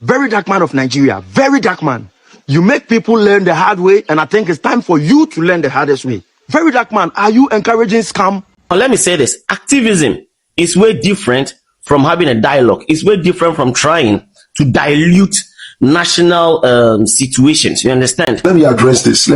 Very dark man of Nigeria, very dark man. You make people learn the hard way, and I think it's time for you to learn the hardest way. Very dark man, are you encouraging scam? Let me say this. Activism is way different from having a dialogue. It's way different from trying to dilute national situations. You understand? Let me address this.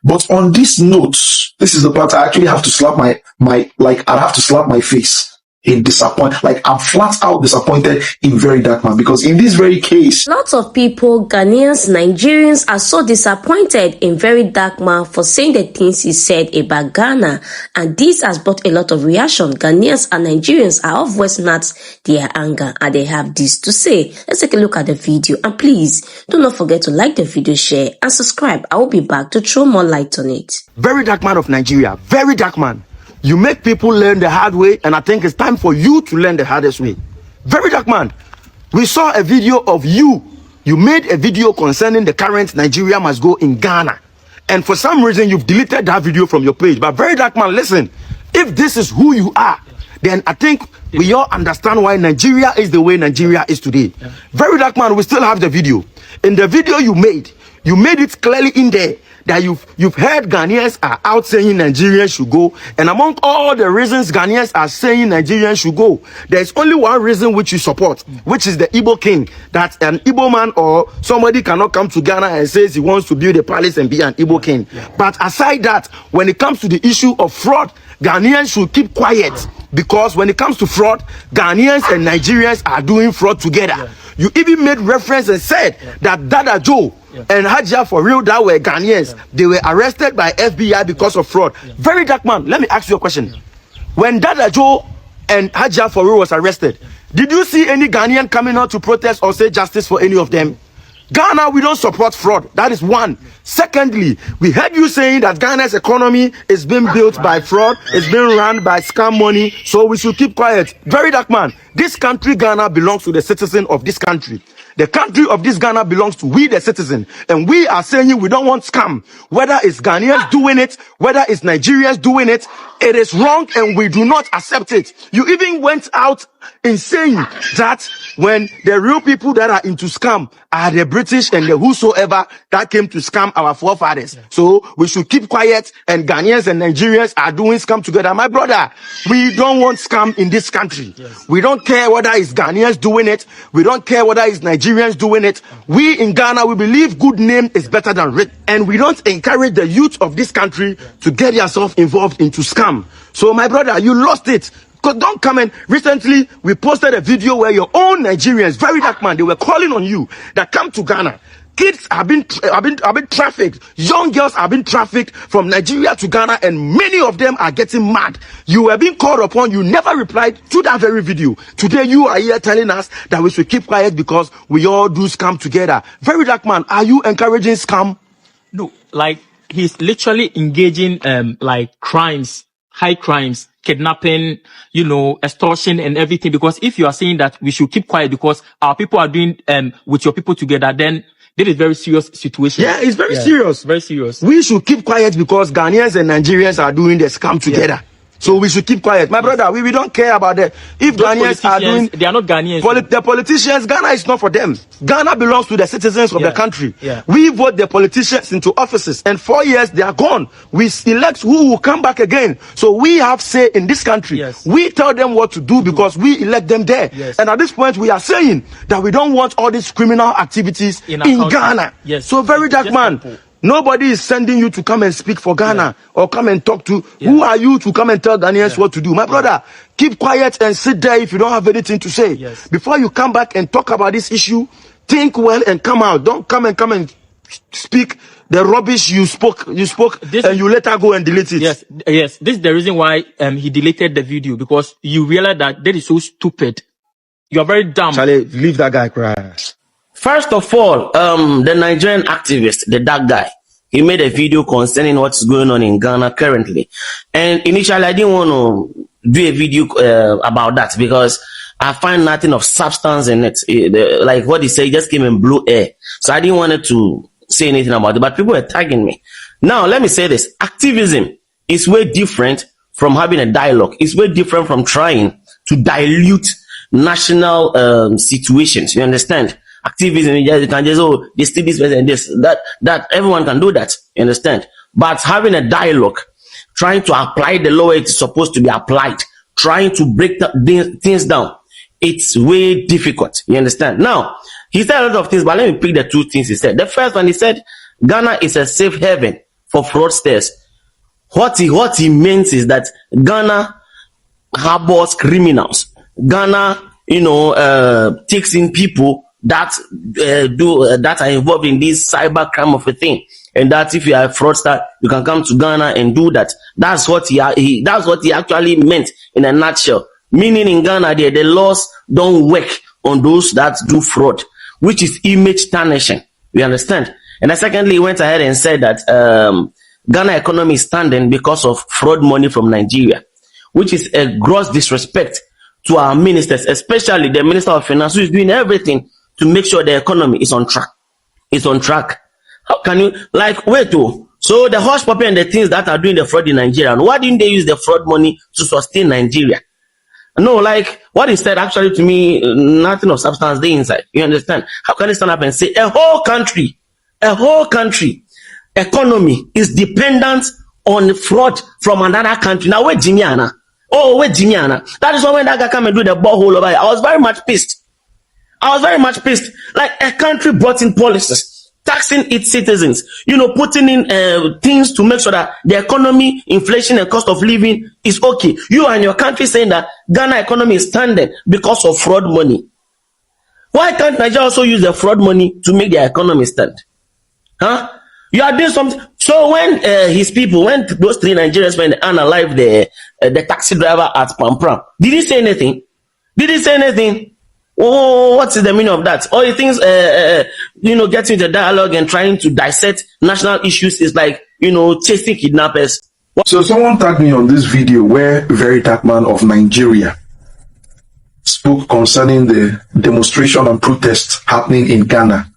But on this note, this is the part I actually have to slap I'd have to slap my face in disappointment. Like, I'm flat out disappointed in Very Dark Man, because in this very case, lots of people, Ghanaians, Nigerians, are so disappointed in Very Dark Man for saying the things he said about Ghana, and this has brought a lot of reaction. Ghanaians and Nigerians are of voicing out their anger, and they have this to say. Let's take a look at the video, and please do not forget to like the video, share, and subscribe. I will be back to throw more light on it. Very dark man of Nigeria, very dark man. You make people learn the hard way, and I think it's time for you to learn the hardest way. Very dark man. We saw a video of you. You made a video concerning the current Nigeria must go in Ghana. And for some reason, you've deleted that video from your page. But very dark man, listen. If this is who you are, then I think we all understand why Nigeria is the way Nigeria is today. Very dark man, we still have the video. In the video you made it clearly in there that you've heard Ghanaians are out saying Nigerians should go, and among all the reasons Ghanaians are saying Nigerians should go, there's only one reason which you support, which is the Igbo king, that an Igbo man or somebody cannot come to Ghana and says he wants to build a palace and be an Igbo king. But aside that, when it comes to the issue of fraud, Ghanaians should keep quiet, because when it comes to fraud, Ghanaians and Nigerians are doing fraud together. You even made reference and said that Dada Joe and Hajia for real that were Ghanaians, they were arrested by FBI because of fraud. Very dark man, let me ask you a question. When Dada Joe and Hajia for real was arrested, did you see any Ghanaian coming out to protest or say justice for any of them? Ghana, we don't support fraud. That is one. Secondly, we heard you saying that Ghana's economy is being built by fraud, it's being run by scam money, so we should keep quiet. Very dark man, this country, Ghana, belongs to the citizen of this country. The country of this Ghana belongs to we, the citizen. And we are saying we don't want scam. Whether it's Ghanaians doing it, whether it's Nigerians doing it, it is wrong and we do not accept it. You even went out in saying that when the real people that are into scam are the British and the whosoever that came to scam our forefathers. So we should keep quiet, and Ghanaians and Nigerians are doing scam together. My brother, we don't want scam in this country. We don't care whether it's Ghanaians doing it. We don't care whether it's Nigerians doing it. We in Ghana, we believe good name is better than rich. And we don't encourage the youth of this country to get yourself involved into scam. So my brother, you lost it. Don't come in. Recently, we posted a video where your own Nigerians, very dark man, they were calling on you that come to Ghana. Kids have been trafficked. Young girls have been trafficked from Nigeria to Ghana, and many of them are getting mad. You were being called upon. You never replied to that very video. Today, you are here telling us that we should keep quiet because we all do scam together. Very dark man, are you encouraging scam? No, like he's literally engaging like crimes, high crimes, kidnapping, extortion and everything. Because if you are saying that we should keep quiet because our people are doing with your people together, then this is very serious situation. Yeah, it's very serious. Very serious. We should keep quiet because Ghanaians and Nigerians are doing the scam together. So we should keep quiet. My brother, we don't care about that. If Those Ghanaians are doing... they are not Ghanaians. The politicians, Ghana is not for them. Ghana belongs to the citizens of the country. Yeah. We vote the politicians into offices, and 4 years they are gone. We elect who will come back again. So we have say in this country. Yes. We tell them what to do because we elect them there. Yes. And at this point, we are saying that we don't want all these criminal activities in Ghana. Yes. So very dark man. Simple. Nobody is sending you to come and speak for Ghana or come and talk to. Who are you to come and tell Ghanaians what to do? My brother, keep quiet and sit there if you don't have anything to say. Yes. Before you come back and talk about this issue, think well and come out. Don't come and speak the rubbish you spoke and you later go and delete it. Yes. This is the reason why he deleted the video, because you realize that is so stupid. You are very dumb. Charlie, leave that guy cry. First of all, the Nigerian activist, the dark guy, he made a video concerning what's going on in Ghana currently. And initially, I didn't want to do a video about that because I find nothing of substance in it. Like what he said, he just came in blue air. So I didn't want to say anything about it, but people were tagging me. Now, let me say this. Activism is way different from having a dialogue. It's way different from trying to dilute national situations. You understand? activism. You can just, oh, they steal this person and this, that everyone can do that. You understand? But having a dialogue, trying to apply the law it's supposed to be applied, trying to break things down, it's way difficult. You understand? Now, he said a lot of things, but let me pick the two things he said. The first one, he said, Ghana is a safe haven for fraudsters. What he means is that Ghana harbors criminals. Ghana, takes in people that that are involved in this cyber crime of a thing, and that if you are a fraudster, you can come to Ghana and do that. That's what he actually meant in a nutshell. Meaning in Ghana, the laws don't work on those that do fraud, which is image tarnishing. You understand? And then secondly, he went ahead and said that Ghana economy is standing because of fraud money from Nigeria, which is a gross disrespect to our ministers, especially the Minister of Finance, who is doing everything to make sure the economy is on track. It's on track. How can you, so the hush puppy and the things that are doing the fraud in Nigeria, why didn't they use the fraud money to sustain Nigeria? No, what he said actually to me, nothing of substance there inside. You understand? How can you stand up and say a whole country economy is dependent on fraud from another country? Now, where Jimiana? Oh, where Jimiana? That is why when that guy come and do the borehole over here, I was very much pissed. Like a country brought in policies, taxing its citizens, putting in things to make sure that the economy, inflation, and cost of living is okay. You and your country saying that Ghana economy is standing because of fraud money. Why can't Nigeria also use the fraud money to make their economy stand? Huh? You are doing something. So when when those three Nigerians went and unalived the taxi driver at Pampram, did he say anything? Oh, what's the meaning of that? All he thinks, getting into dialogue and trying to dissect national issues is like, chasing kidnappers. So someone tagged me on this video where Very Dark Man of Nigeria spoke concerning the demonstration and protest happening in Ghana.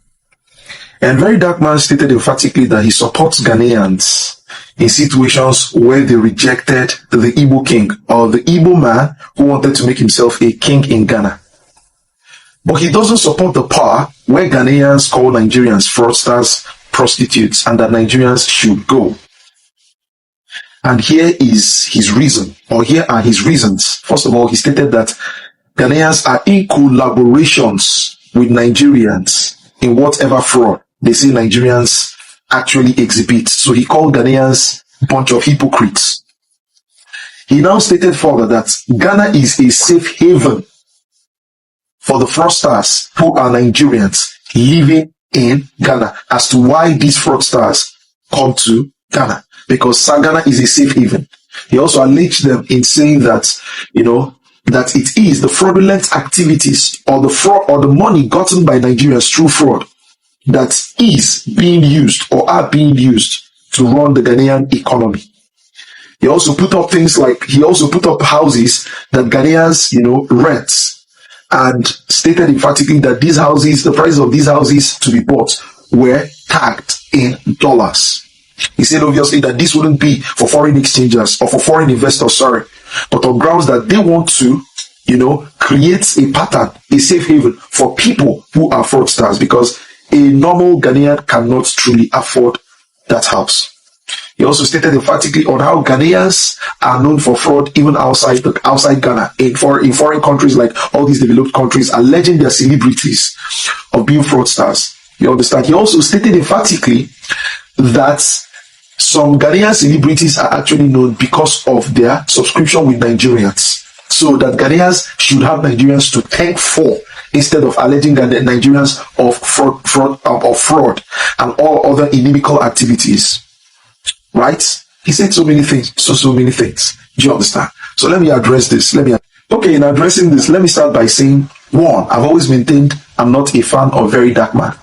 And Very Dark Man stated emphatically that he supports Ghanaians in situations where they rejected the Igbo king or the Igbo man who wanted to make himself a king in Ghana. But he doesn't support the part where Ghanaians call Nigerians fraudsters, prostitutes, and that Nigerians should go. And here is his reason, or here are his reasons. First of all, he stated that Ghanaians are in collaborations with Nigerians in whatever fraud they say Nigerians actually exhibit. So he called Ghanaians a bunch of hypocrites. He now stated further that Ghana is a safe haven for the fraudsters who are Nigerians living in Ghana. As to why these fraudsters come to Ghana, because Ghana is a safe haven. He also alleged them in saying that, that it is the fraudulent activities or the fraud or the money gotten by Nigerians through fraud that is being used or are being used to run the Ghanaian economy. He also put up houses that Ghanaians, rent, and stated emphatically that these houses, the prices of these houses to be bought were tagged in dollars. He said obviously that this wouldn't be for foreign exchangers or for foreign investors, but on grounds that they want to, create a pattern, a safe haven for people who are fraudsters, because a normal Ghanaian cannot truly afford that house. He also stated emphatically on how Ghanaians are known for fraud even outside Ghana, in foreign countries like all these developed countries, alleging their celebrities of being fraudsters. You understand? He also stated emphatically that some Ghanaian celebrities are actually known because of their subscription with Nigerians. So that Ghanaians should have Nigerians to thank for, instead of alleging Nigerians of fraud and all other inimical activities. Right? He said so many things. Do you understand? So let me address this. Okay, in addressing this, let me start by saying, one, I've always maintained I'm not a fan of Very Dark Man.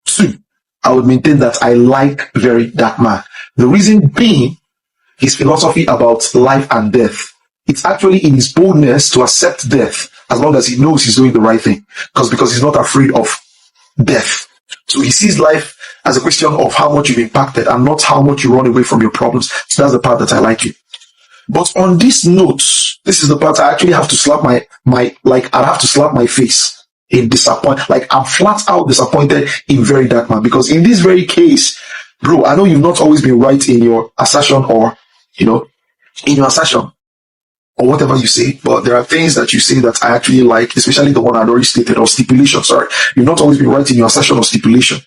Two, I would maintain that I like Very Dark Man. The reason being his philosophy about life and death. It's actually in his boldness to accept death as long as he knows he's doing the right thing. Because he's not afraid of death. So he sees life as a question of how much you've impacted and not how much you run away from your problems. So that's the part that I like it. But on this note, this is the part I actually have to slap my face in disappointment. Like, I'm flat out disappointed in Very Dark Man, because in this very case, bro, I know you've not always been right in your assertion, or, in your assertion, or whatever you say, but there are things that you say that I actually like, especially the one I already stated, or stipulation. Sorry, you've not always been right in your assertion or stipulation,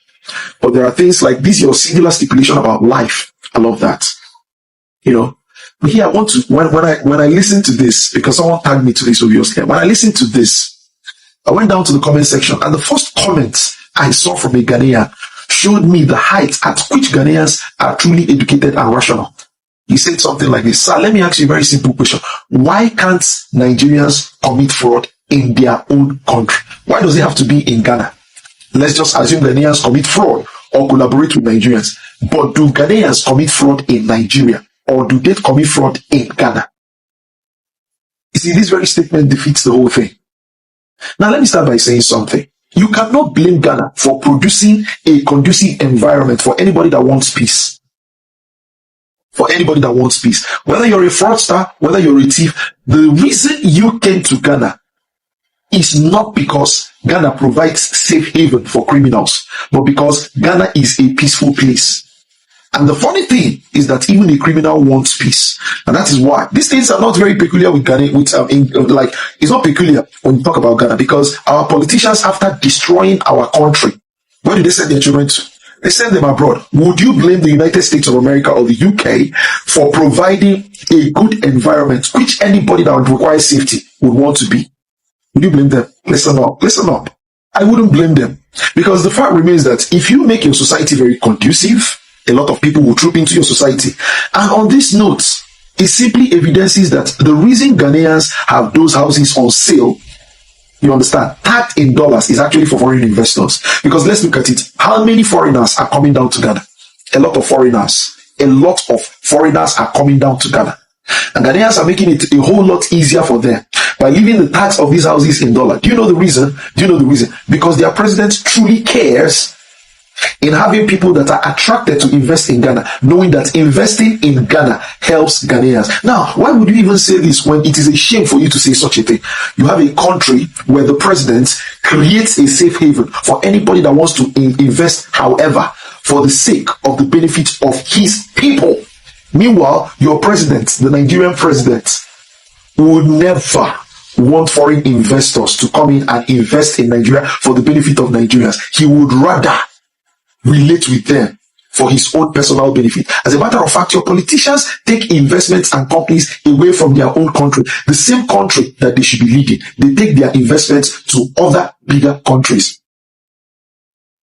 but there are things like this, your singular stipulation about life. I love that. But here I want to, when I listen to this, because someone tagged me to this obviously, when I listened to this, I went down to the comment section, and the first comment I saw from a Ghanaian showed me the height at which Ghanaians are truly educated and rational. He said something like this: "Sir, let me ask you a very simple question. Why can't Nigerians commit fraud in their own country? Why does it have to be in Ghana? Let's just assume Ghanaians commit fraud or collaborate with Nigerians. But do Ghanaians commit fraud in Nigeria, or do they commit fraud in Ghana?" You see, this very statement defeats the whole thing. Now, let me start by saying something. You cannot blame Ghana for producing a conducive environment for anybody that wants peace. For anybody that wants peace. Whether you're a fraudster, whether you're a thief, the reason you came to Ghana is not because Ghana provides safe haven for criminals, but because Ghana is a peaceful place. And the funny thing is that even a criminal wants peace. And that is why these things are not very peculiar with Ghana. It's not peculiar when you talk about Ghana, because our politicians, after destroying our country, where do they send their children to? They send them abroad. Would you blame the United States of America or the UK for providing a good environment which anybody that would require safety would want to be? Would you blame them? Listen up. I wouldn't blame them, because the fact remains that if you make your society very conducive, a lot of people will troop into your society. And on this note, it simply evidences that the reason Ghanaians have those houses on sale, you understand, tagged in dollars, is actually for foreign investors. Because let's look at it. How many foreigners are coming down to Ghana? A lot of foreigners. A lot of foreigners are coming down to Ghana. And Ghanaians are making it a whole lot easier for them by leaving the tax of these houses in dollars. Do you know the reason? Because their president truly cares in having people that are attracted to invest in Ghana, knowing that investing in Ghana helps Ghanaians. Now, why would you even say this when it is a shame for you to say such a thing? You have a country where the president creates a safe haven for anybody that wants to invest, however, for the sake of the benefit of his people. Meanwhile, your president, the Nigerian president, would never want foreign investors to come in and invest in Nigeria for the benefit of Nigerians. He would rather relate with them for his own personal benefit. As a matter of fact, your politicians take investments and companies away from their own country, the same country that they should be leading. They take their investments to other bigger countries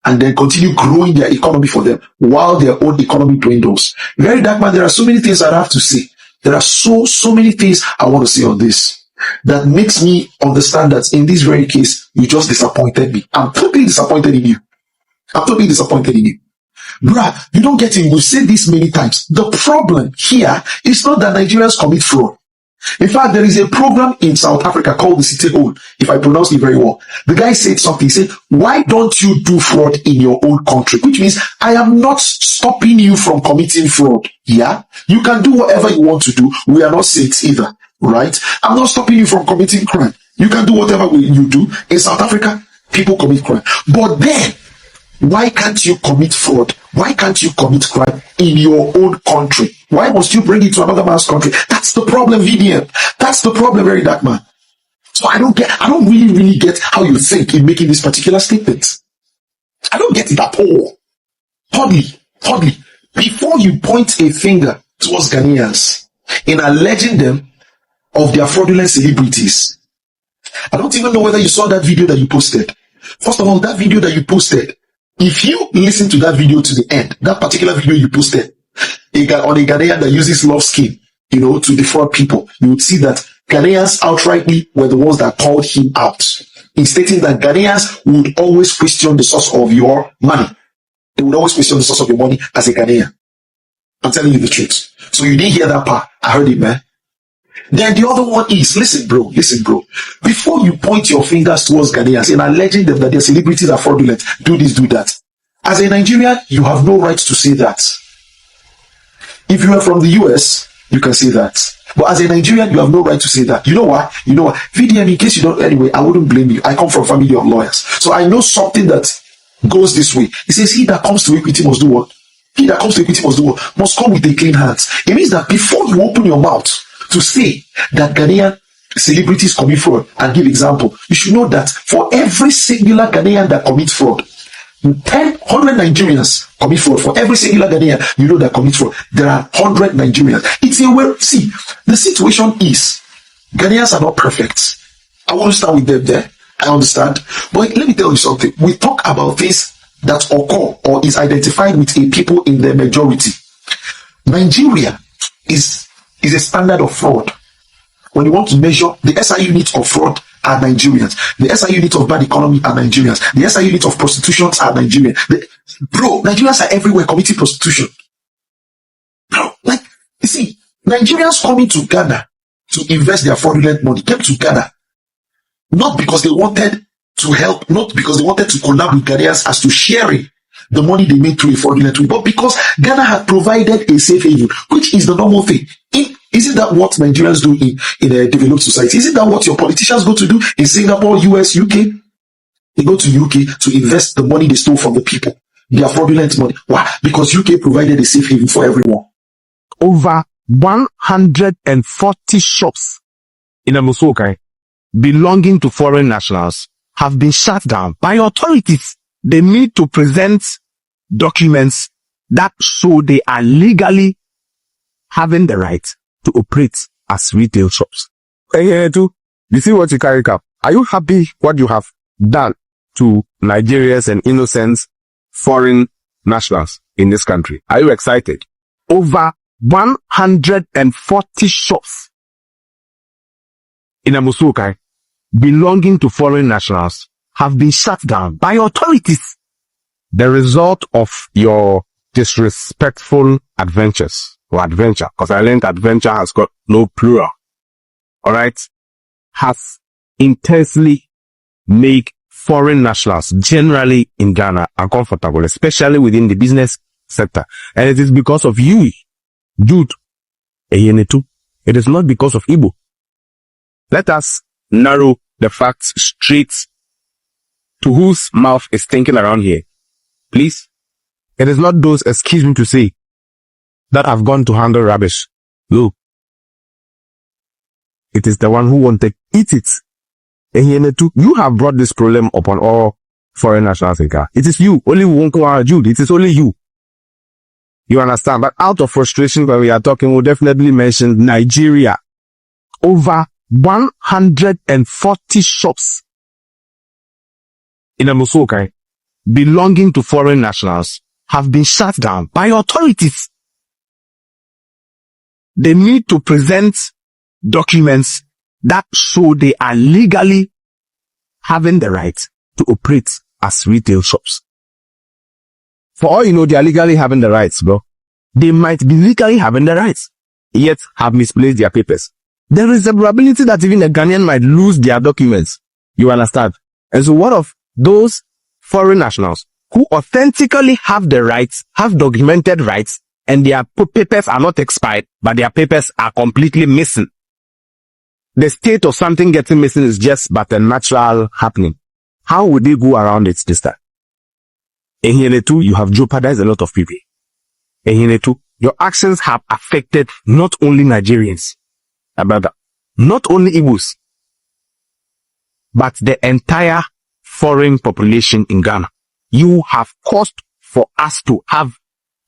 and then continue growing their economy for them while their own economy dwindles. Very Dark Man, there are so many things I have to say. There are so many things I want to say on this that makes me understand that in this very case, you just disappointed me. I'm totally disappointed in you. Bruh, you don't get it. We've said this many times. The problem here is not that Nigerians commit fraud. In fact, there is a program in South Africa called the City Hall, if I pronounce it very well. The guy said something. He said, "Why don't you do fraud in your own country?" Which means I am not stopping you from committing fraud. Yeah? You can do whatever you want to do. We are not saints either. Right? I'm not stopping you from committing crime. You can do whatever you do. In South Africa, people commit crime. But then, why can't you commit fraud? Why can't you commit crime in your own country? Why must you bring it to another man's country? That's the problem, VDM. That's the problem, Very Dark Man. So I don't really get how you think in making this particular statement. I don't get it at all. Thirdly, before you point a finger towards Ghanaians in alleging them of their fraudulent celebrities, I don't even know whether you saw that video that you posted. First of all, that video that you posted, if you listen to that video to the end, that particular video you posted on a Ghanaian that uses love scheme, to defraud people, you would see that Ghanaians outrightly were the ones that called him out in stating that Ghanaians would always question the source of your money. They would always question the source of your money as a Ghanaian. I'm telling you the truth. So you didn't hear that part. I heard it, man. Then the other one is, listen, bro. Before you point your fingers towards Ghanaians and alleging them that their celebrities are fraudulent, do this, do that. As a Nigerian, you have no right to say that. If you are from the US, you can say that. But as a Nigerian, you have no right to say that. You know what? VDM, in case you don't, anyway, I wouldn't blame you. I come from a family of lawyers. So I know something that goes this way. It says, he that comes to equity must do what? He that comes to equity must do what? Must come with a clean hands. It means that before you open your mouth to say that Ghanaian celebrities commit fraud and give example, you should know that for every singular Ghanaian that commits fraud, 100 Nigerians commit fraud. For every singular Ghanaian you know that commits fraud, there are 100 Nigerians. It's a way. See, the situation is Ghanaians are not perfect. I want to start with them there. I understand. But let me tell you something. We talk about things that occur or is identified with a people in the majority. Nigeria is a standard of fraud. When you want to measure the SI units of fraud are Nigerians. The SI units of bad economy are Nigerians. The SI units of prostitutions are Nigerian. Nigerians are everywhere committing prostitution. Bro, like, you see, Nigerians coming to Ghana to invest their fraudulent money came to Ghana not because they wanted to help, not because they wanted to collab with Ghanaians as to sharing the money they made through a fraudulent way, but because Ghana had provided a safe haven, which is the normal thing. Isn't that what Nigerians do in a developed society? Isn't that what your politicians go to do in Singapore, US, UK? They go to UK to invest the money they stole from the people, their fraudulent money. Why? Because UK provided a safe haven for everyone. Over 140 shops in Amusokai belonging to foreign nationals have been shut down by authorities. They need to present documents that show they are legally having the right to operate as retail shops. Hey, you see what you carry up? Are you happy what you have done to Nigerians and innocent foreign nationals in this country? Are you excited? Over 140 shops in Amusokai belonging to foreign nationals have been shut down by authorities. The result of your disrespectful adventures, or adventure, because I learned adventure has got no plural, alright, has intensely made foreign nationals generally in Ghana uncomfortable, especially within the business sector. And it is because of you, dude. It is not because of Igbo. Let us narrow the facts straight to whose mouth is thinking around here. Please. It is not those, excuse me to say, that have gone to handle rubbish. No. It is the one who won't eat it. You have brought this problem upon all foreign nationals in Ghana. It is you. Only won't go out, Jude. It is only you. You understand? But out of frustration, when we are talking, we'll definitely mention Nigeria. Over 140 shops in Amusokai belonging to foreign nationals have been shut down by authorities. They need to present documents that show they are legally having the right to operate as retail shops. For all you know, they are legally having the rights, bro. They might be legally having the rights, yet have misplaced their papers. There is a probability that even a Ghanaian might lose their documents. You understand? And so what of those foreign nationals who authentically have the rights, have documented rights, and their papers are not expired, but their papers are completely missing? The state of something getting missing is just but a natural happening. How would they go around it this time? In here too, you have jeopardized a lot of people. In here too, your actions have affected not only Nigerians, not only Igbos, but the entire foreign population in Ghana. You have caused for us to have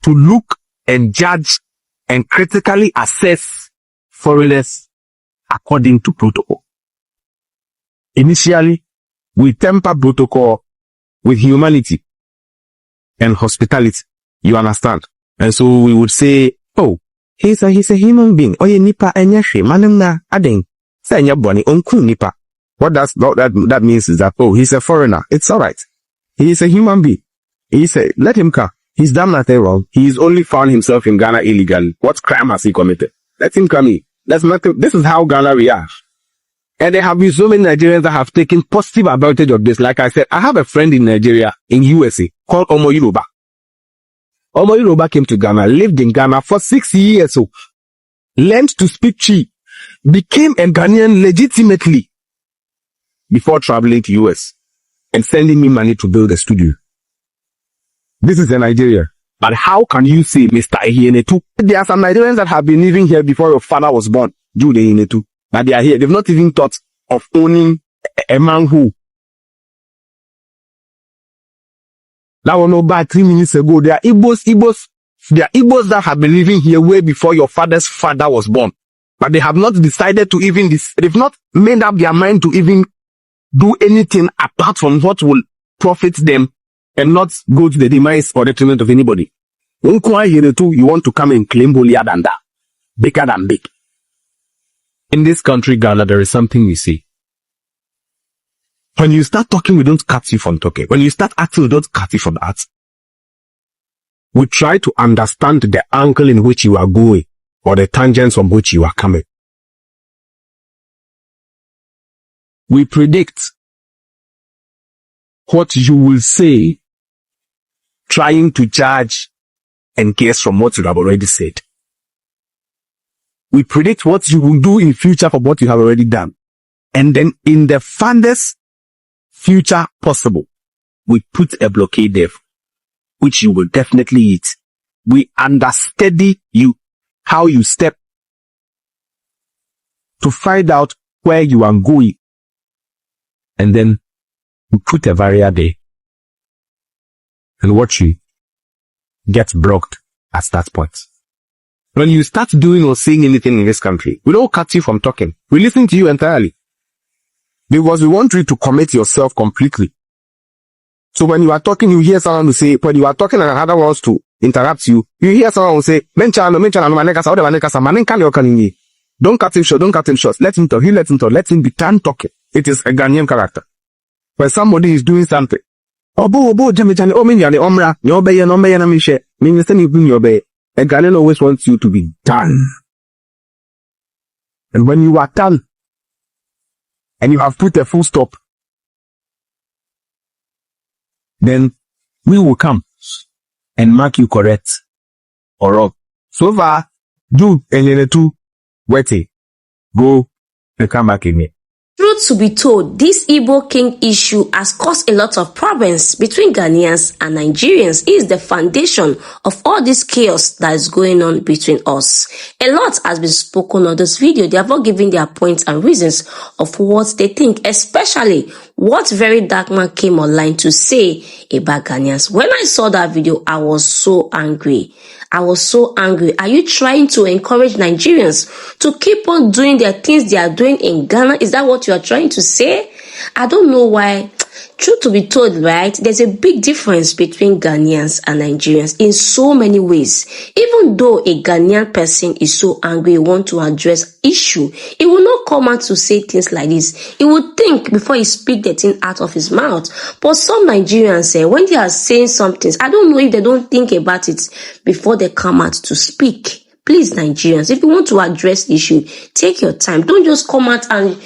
to look and judge and critically assess foreigners according to protocol. Initially, we temper protocol with humanity and hospitality. You understand? And so we would say, oh, he's a human being. Oye nipa enyeshe manum na adeng. Say enya boni onku nipa. What that means is that, oh, he's a foreigner. It's alright. He is a human being. Let him come. He's done nothing wrong. He's only found himself in Ghana illegally. What crime has he committed? Let him come in. That's nothing. This is how Ghana reacts. And there have been so many Nigerians that have taken positive advantage of this. Like I said, I have a friend in Nigeria, in USA, called Omo Yoruba. Omo Yoruba came to Ghana, lived in Ghana for 6 years. So learned to speak Chi, became a Ghanaian legitimately before traveling to US and sending me money to build a studio. This is a Nigeria. But how can you say Mr. Ehienetu? There are some Nigerians that have been living here before your father was born, Jude Ehienetu. But they are here. They've not even thought of owning a man who. That was not bad 3 minutes ago. There are Igbos that have been living here way before your father's father was born. But they have not decided to even, they've not made up their mind to even do anything apart from what will profit them and not go to the demise or detriment of anybody. You want to come and claim holier than that, bigger than big. In this country, Ghana, there is something we see. When you start talking, we don't cut you from talking. When you start acting, we don't cut you from acting. We try to understand the angle in which you are going or the tangents from which you are coming. We predict what you will say, trying to judge and guess from what you have already said. We predict what you will do in future from what you have already done. And then in the farthest future possible, we put a blockade there, which you will definitely eat. We understudy you, how you step, to find out where you are going. And then we put a barrier there. And watch you get blocked at that point. When you start doing or saying anything in this country, we don't cut you from talking. We listen to you entirely. Because we want you to commit yourself completely. So when you are talking, you hear someone who say, when you are talking and another wants to interrupt you, you hear someone who say, don't cut him short, don't cut him short. Let him talk, let him be done talking. It is a Ghanaian character. When somebody is doing something, a Ghanaian always wants you to be done. And when you are done, and you have put a full stop, then we will come and mark you correct or wrong. So far, do Ehienetu, wait, go and come back in here. Truth to be told, this Igbo king issue has caused a lot of problems between Ghanaians and Nigerians. It is the foundation of all this chaos that is going on between us. A lot has been spoken on this video. They have all given their points and reasons of what they think, especially what very dark man came online to say about Ghanaians. When I saw that video, I was so angry. Are you trying to encourage Nigerians to keep on doing their things they are doing in Ghana? Is that what you are trying to say? I don't know why. Truth to be told, right, there's a big difference between Ghanaians and Nigerians in so many ways. Even though a Ghanaian person is so angry, want to address issue, he will not come out to say things like this. He would think before he speak the thing out of his mouth. But some Nigerians, when they are saying something, I don't know if they don't think about it before they come out to speak. Please, Nigerians, if you want to address the issue, take your time. Don't just come out and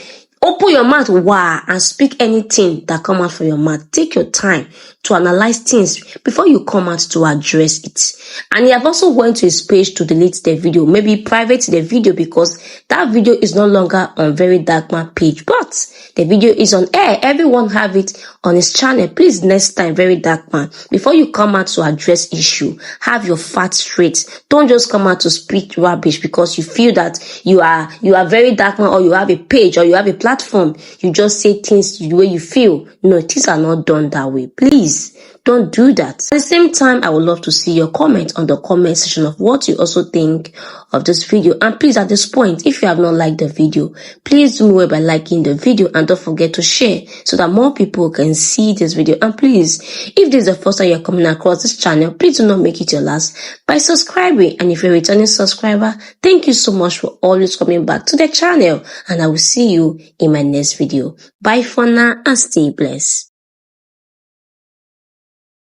open your mouth and speak anything that come out from your mouth. Take your time to analyze things before you come out to address it. And he have also went to his page to delete the video, maybe private the video, because that video is no longer on Very Dark Man page, but the video is on air. Everyone have it on his channel. Please, next time, Very Dark Man, before you come out to address issue, have your facts straight. Don't just come out to speak rubbish because you feel that you are Very Dark Man, or you have a page, or you have a platform. You just say things the way you feel. No, things are not done that way. Please, don't do that. At the same time, I would love to see your comment on the comment section of what you also think of this video. And please, at this point, if you have not liked the video, please do well by liking the video, and don't forget to share so that more people can see this video. And please, if this is the first time you're coming across this channel, please do not make it your last by subscribing. And if you're a returning subscriber, thank you so much for always coming back to the channel, and I will see you in my next video. Bye for now and stay blessed.